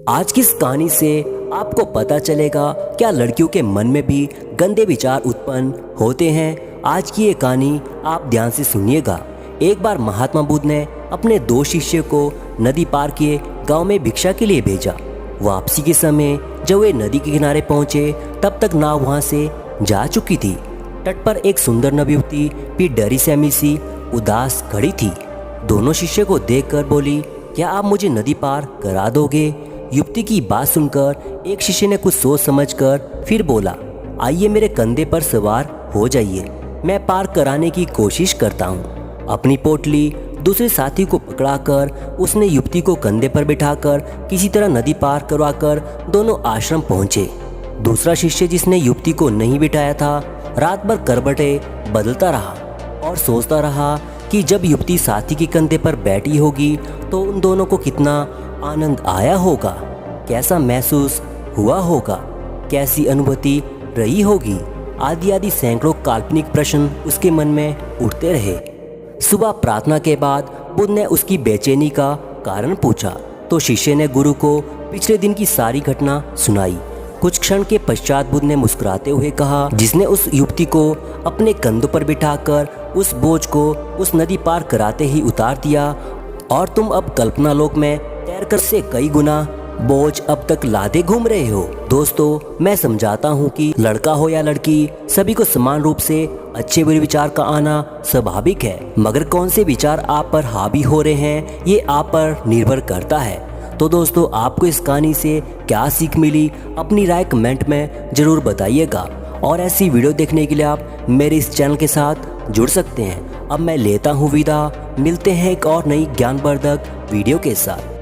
आज की इस कहानी से आपको पता चलेगा क्या लड़कियों के मन में भी गंदे विचार उत्पन्न होते हैं। आज की ये कहानी आप ध्यान से सुनिएगा। एक बार महात्मा बुद्ध ने अपने 2 शिष्य को नदी पार किए गांव में भिक्षा के लिए भेजा। वापसी के समय जब वे नदी के किनारे पहुंचे तब तक नाव वहां से जा चुकी थी। तट पर एक सुंदर नव युवती भी डरी सहमी सी उदास खड़ी थी। दोनों शिष्य को देखकर बोली, क्या आप मुझे नदी पार करा दोगे? युवती की बात सुनकर एक शिष्य ने कुछ सोच समझकर फिर बोला, आइए मेरे कंधे पर सवार हो जाइए, मैं पार कराने की कोशिश करता हूँ। अपनी पोटली दूसरे साथी को पकड़ाकर उसने युवती को कंधे पर बिठाकर किसी तरह नदी पार करवाकर दोनों आश्रम पहुँचे। दूसरा शिष्य जिसने युवती को नहीं बिठाया था रात भर करवटें बदलता रहा और सोचता रहा कि जब युवती साथी के कंधे पर बैठी होगी तो उन दोनों को कितना आनंद आया होगा, कैसा महसूस हुआ होगा, कैसी अनुभूति रही होगी, आदि आदि सैकड़ों काल्पनिक प्रश्न उसके मन में उठते रहे। सुबह प्रार्थना के बाद बुद्ध ने उसकी बेचैनी का कारण पूछा तो शिष्य ने गुरु को पिछले दिन की सारी घटना सुनाई। कुछ क्षण के पश्चात बुद्ध ने मुस्कुराते हुए कहा, जिसने उस युवती को अपने कंधों पर बिठाकर उस बोझ को उस नदी पार कराते ही उतार दिया और तुम अब कल्पना लोक में तैरकर से कई गुना बोझ अब तक लादे घूम रहे हो। दोस्तों, मैं समझाता हूँ कि लड़का हो या लड़की, सभी को समान रूप से अच्छे बुरे विचार का आना स्वाभाविक है, मगर कौन से विचार आप पर हावी हो रहे हैं ये आप पर निर्भर करता है। तो दोस्तों, आपको इस कहानी से क्या सीख मिली, अपनी राय कमेंट में ज़रूर बताइएगा और ऐसी वीडियो देखने के लिए आप मेरे इस चैनल के साथ जुड़ सकते हैं। अब मैं लेता हूँ विदा, मिलते हैं एक और नई ज्ञानवर्धक वीडियो के साथ।